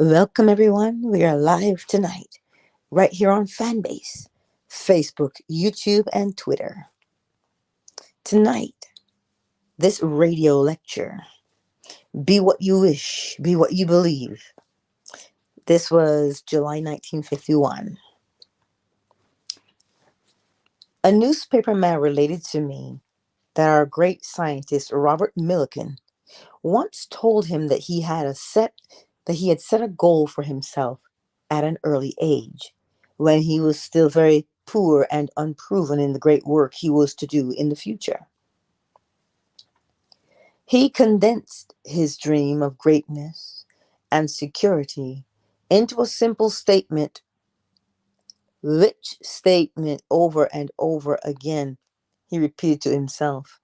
Welcome, everyone. We are live tonight, right here on Fanbase, Facebook, YouTube, and Twitter. Tonight, this radio lecture, Be What You Wish, Be What You Believe. This was July 1951. A newspaper man related to me that our great scientist Robert Millikan once told him that he had set a goal for himself at an early age, when he was still very poor and unproven in the great work he was to do in the future. He condensed his dream of greatness and security into a simple statement, which statement over and over again he repeated to himself.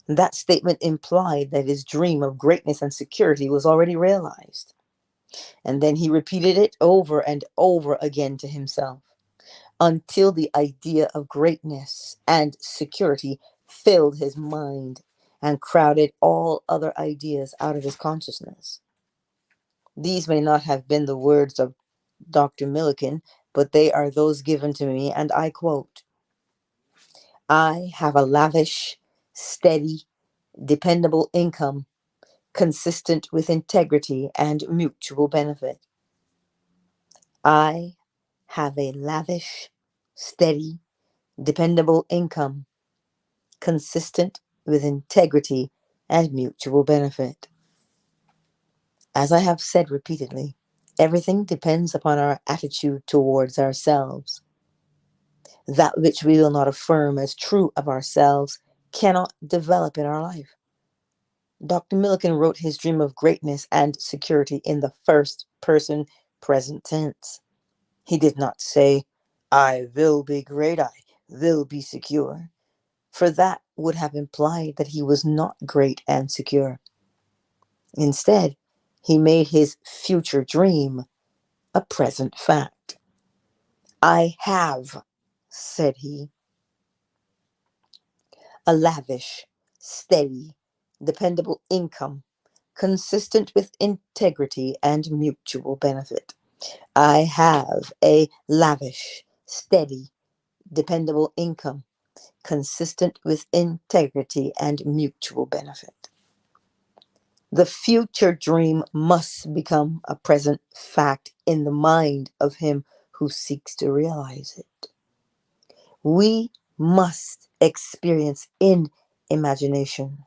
That statement implied that his dream of greatness and security was already realized. And then he repeated it over and over again to himself until the idea of greatness and security filled his mind and crowded all other ideas out of his consciousness. These may not have been the words of Dr. Millikan, but they are those given to me, and I quote, "I have a lavish, steady, dependable income consistent with integrity and mutual benefit. I have a lavish, steady, dependable income consistent with integrity and mutual benefit." As I have said repeatedly, everything depends upon our attitude towards ourselves. That which we will not affirm as true of ourselves cannot develop in our life. Dr. Millikan wrote his dream of greatness and security in the first person present tense. He did not say, "I will be great, I will be secure," for that would have implied that he was not great and secure. Instead, he made his future dream a present fact. "I have," said he, "a lavish, steady, dependable income consistent with integrity and mutual benefit. I have a lavish, steady, dependable income consistent with integrity and mutual benefit." The future dream must become a present fact in the mind of him who seeks to realize it. We must experience in imagination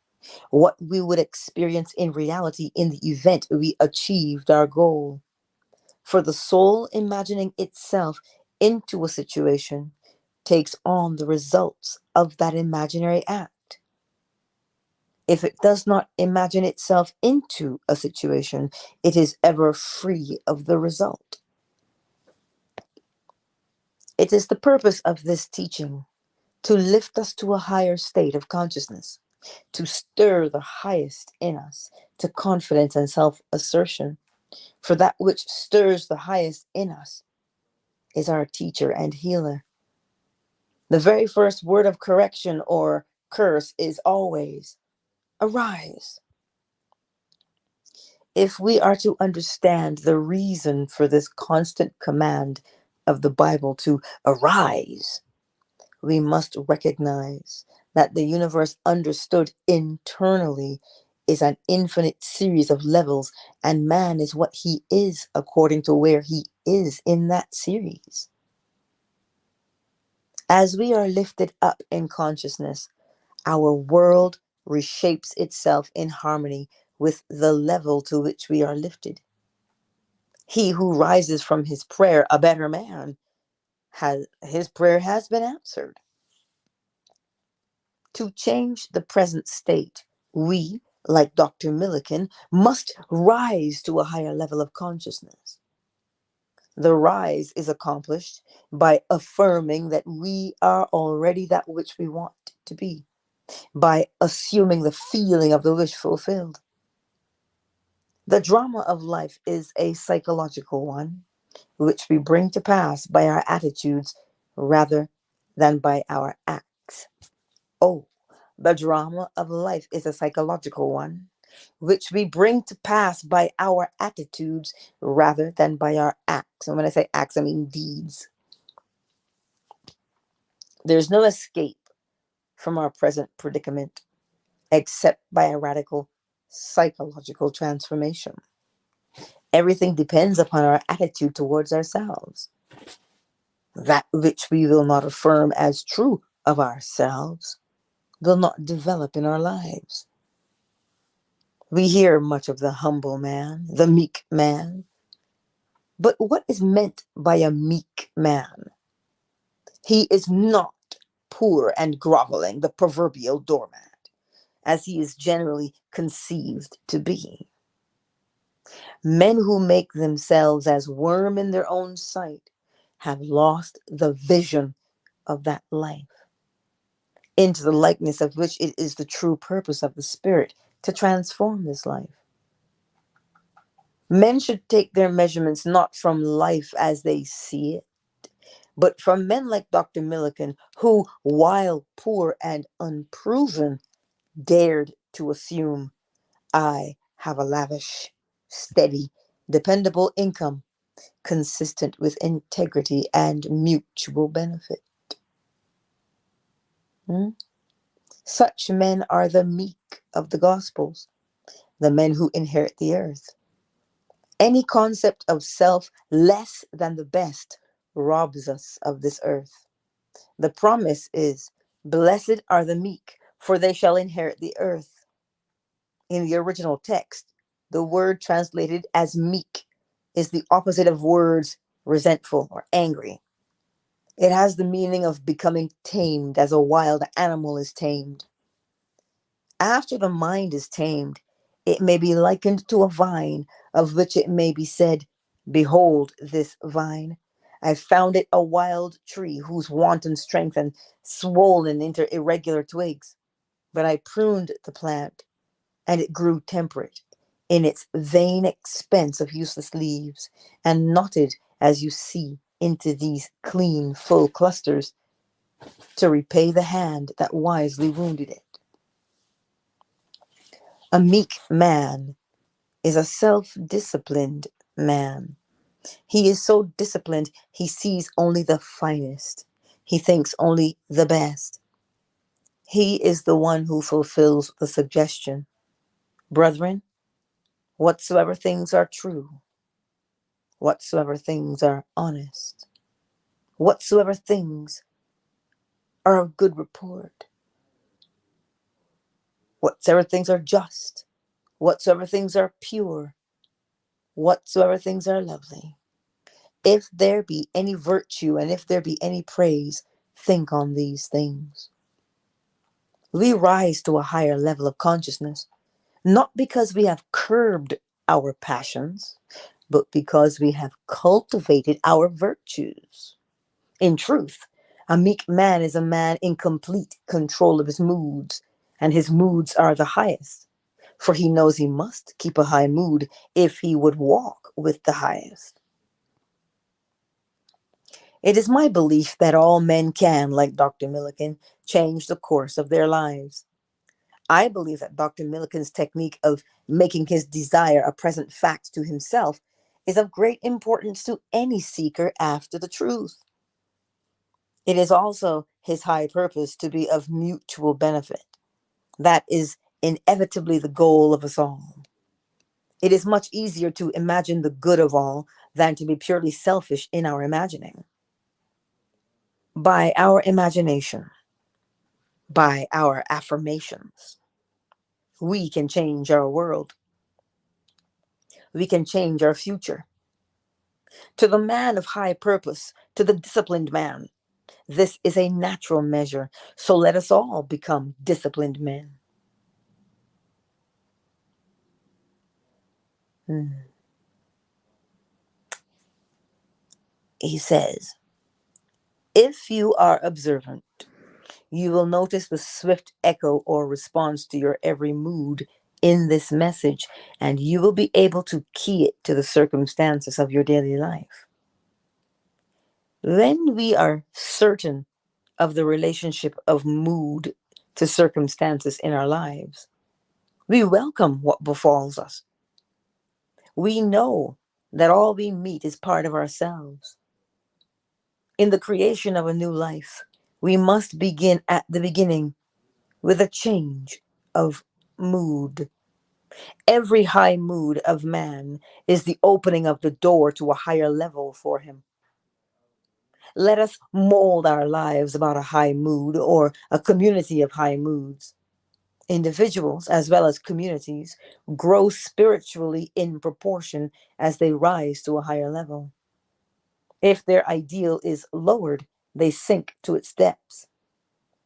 what we would experience in reality in the event we achieved our goal. For the soul imagining itself into a situation takes on the results of that imaginary act. If it does not imagine itself into a situation, it is ever free of the result. It is the purpose of this teaching to lift us to a higher state of consciousness, to stir the highest in us to confidence and self assertion. For that which stirs the highest in us is our teacher and healer. The very first word of correction or curse is always, "Arise." If we are to understand the reason for this constant command of the Bible to arise, we must recognize that the universe understood internally is an infinite series of levels, and man is what he is according to where he is in that series. As we are lifted up in consciousness, our world reshapes itself in harmony with the level to which we are lifted. He who rises from his prayer a better man, his prayer has been answered. To change the present state, we, like Dr. Millikan, must rise to a higher level of consciousness. The rise is accomplished by affirming that we are already that which we want to be, by assuming the feeling of the wish fulfilled. The drama of life is a psychological one, which we bring to pass by our attitudes rather than by our acts. Oh, the drama of life is a psychological one, which we bring to pass by our attitudes rather than by our acts. And when I say acts, I mean deeds. There's no escape from our present predicament except by a radical psychological transformation. Everything depends upon our attitude towards ourselves. That which we will not affirm as true of ourselves will not develop in our lives. We hear much of the humble man, the meek man. But what is meant by a meek man? He is not poor and groveling, the proverbial doormat, as he is generally conceived to be. Men who make themselves as worm in their own sight have lost the vision of that life, into the likeness of which it is the true purpose of the Spirit to transform this life. Men should take their measurements not from life as they see it, but from men like Dr. Millikan, who, while poor and unproven, dared to assume, I have a lavish, steady, dependable income consistent with integrity and mutual benefit. Such men are the meek of the Gospels, the men who inherit the earth. Any concept of self less than the best robs us of this earth. The promise is, blessed are the meek, for they shall inherit the earth. In the original text, the word translated as meek is the opposite of words resentful or angry. It has the meaning of becoming tamed as a wild animal is tamed. After the mind is tamed, it may be likened to a vine, of which it may be said, behold this vine. I found it a wild tree whose wanton strength and swollen into irregular twigs. But I pruned the plant, and it grew temperate in its vain expense of useless leaves, and knotted, as you see, into these clean, full clusters, to repay the hand that wisely wounded it. A meek man is a self-disciplined man. He is so disciplined, he sees only the finest. He thinks only the best. He is the one who fulfills the suggestion, brethren, whatsoever things are true, whatsoever things are honest, whatsoever things are of good report, whatsoever things are just, whatsoever things are pure, whatsoever things are lovely. If there be any virtue and if there be any praise, think on these things. We rise to a higher level of consciousness, not because we have curbed our passions, but because we have cultivated our virtues. In truth, a meek man is a man in complete control of his moods, and his moods are the highest, for he knows he must keep a high mood if he would walk with the highest. It is my belief that all men can, like Dr. Millikan, change the course of their lives. I believe that Dr. Millikan's technique of making his desire a present fact to himself is of great importance to any seeker after the truth. It is also his high purpose to be of mutual benefit. That is inevitably the goal of us all. It is much easier to imagine the good of all than to be purely selfish in our imagining. By our imagination, by our affirmations, we can change our world. We can change our future. To the man of high purpose, to the disciplined man, this is a natural measure. So let us all become disciplined men. He says, if you are observant, you will notice the swift echo or response to your every mood in this message, and you will be able to key it to the circumstances of your daily life. When we are certain of the relationship of mood to circumstances in our lives, We welcome what befalls us. We know that all we meet is part of ourselves. In the creation of a new life, we must begin at the beginning with a change of mood. Every high mood of man is the opening of the door to a higher level for him. Let us mold our lives about a high mood or a community of high moods. Individuals, as well as communities, grow spiritually in proportion as they rise to a higher level. If their ideal is lowered, they sink to its depths.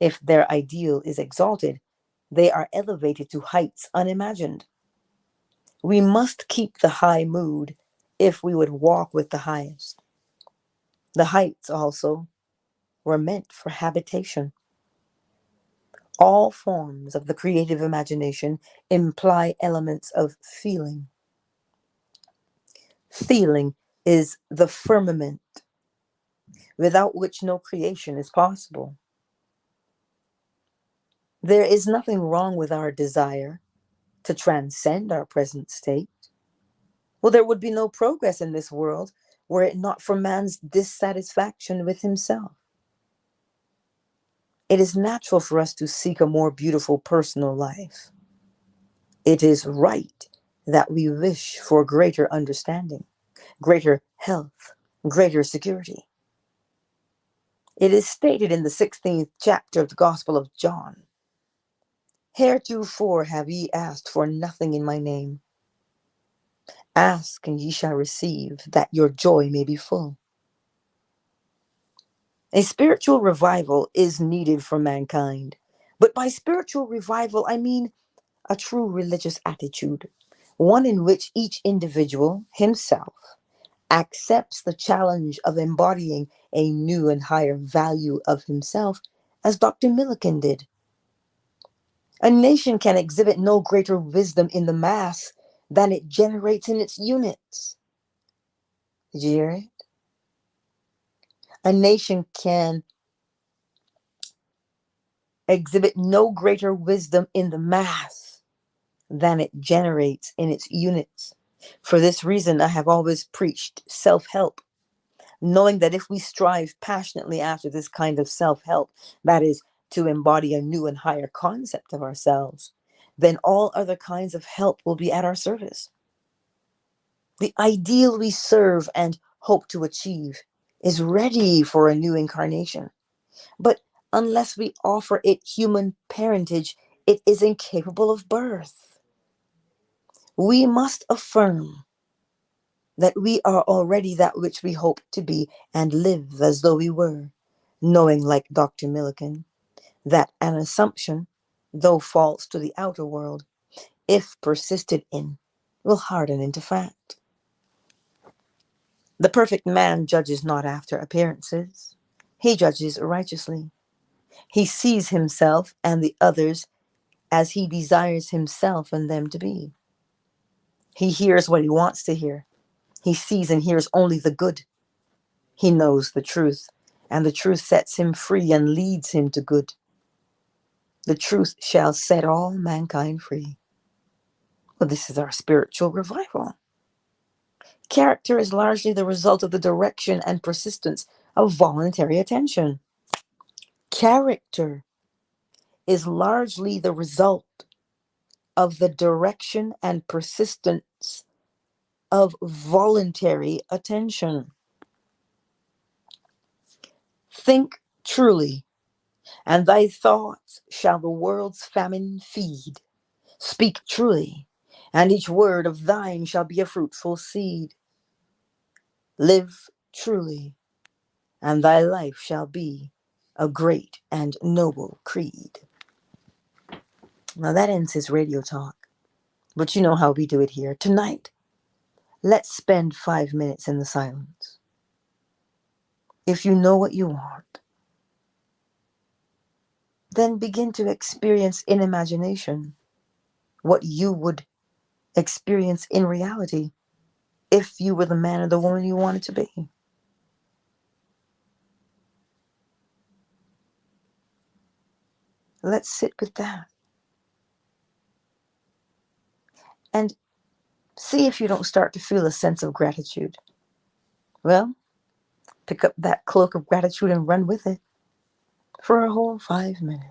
If their ideal is exalted, they are elevated to heights unimagined. We must keep the high mood if we would walk with the highest. The heights also were meant for habitation. All forms of the creative imagination imply elements of feeling. Feeling is the firmament without which no creation is possible. There is nothing wrong with our desire to transcend our present state. Well, there would be no progress in this world were it not for man's dissatisfaction with himself. It is natural for us to seek a more beautiful personal life. It is right that we wish for greater understanding, greater health, greater security. It is stated in the 16th chapter of the Gospel of John, "Heretofore have ye asked for nothing in my name. Ask and ye shall receive, that your joy may be full." A spiritual revival is needed for mankind. But by spiritual revival, I mean a true religious attitude, one in which each individual himself accepts the challenge of embodying a new and higher value of himself, as Dr. Millikan did. A nation can exhibit no greater wisdom in the mass than it generates in its units. Did you hear it? A nation can exhibit no greater wisdom in the mass than it generates in its units. For this reason, I have always preached self-help, knowing that if we strive passionately after this kind of self-help, that is, to embody a new and higher concept of ourselves, then all other kinds of help will be at our service. The ideal we serve and hope to achieve is ready for a new incarnation. But unless we offer it human parentage, it is incapable of birth. We must affirm that we are already that which we hope to be and live as though we were, knowing, like Dr. Millikan, that an assumption, though false to the outer world, if persisted in, will harden into fact. The perfect man judges not after appearances. He judges righteously. He sees himself and the others as he desires himself and them to be. He hears what he wants to hear. He sees and hears only the good. He knows the truth, and the truth sets him free and leads him to good. The truth shall set all mankind free. Well, this is our spiritual revival. Character is largely the result of the direction and persistence of voluntary attention. Character is largely the result of the direction and persistence of voluntary attention. Think truly, and thy thoughts shall the world's famine feed. Speak truly, and each word of thine shall be a fruitful seed. Live truly, and thy life shall be a great and noble creed. Now that ends his radio talk, but you know how we do it here. Tonight, let's spend 5 minutes in the silence. If you know what you want, then begin to experience in imagination what you would experience in reality if you were the man or the woman you wanted to be. Let's sit with that. and see if you don't start to feel a sense of gratitude. Well, pick up that cloak of gratitude and run with it for a whole 5 minutes.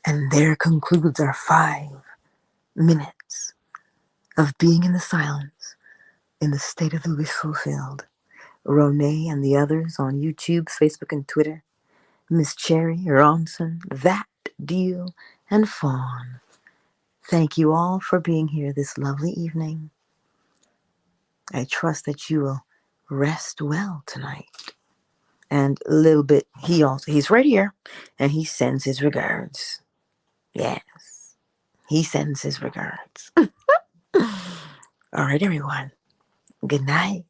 And there concludes our 5 minutes of being in the silence in the state of the wish fulfilled. Ronay and the others on YouTube, Facebook, and Twitter, Miss Cherry, Ronson, That Deal, and Fawn. Thank you all for being here this lovely evening. I trust that you will rest well tonight. And a little bit, he's right here, and he sends his regards. Yes, he sends his regards. All right, everyone. Good night.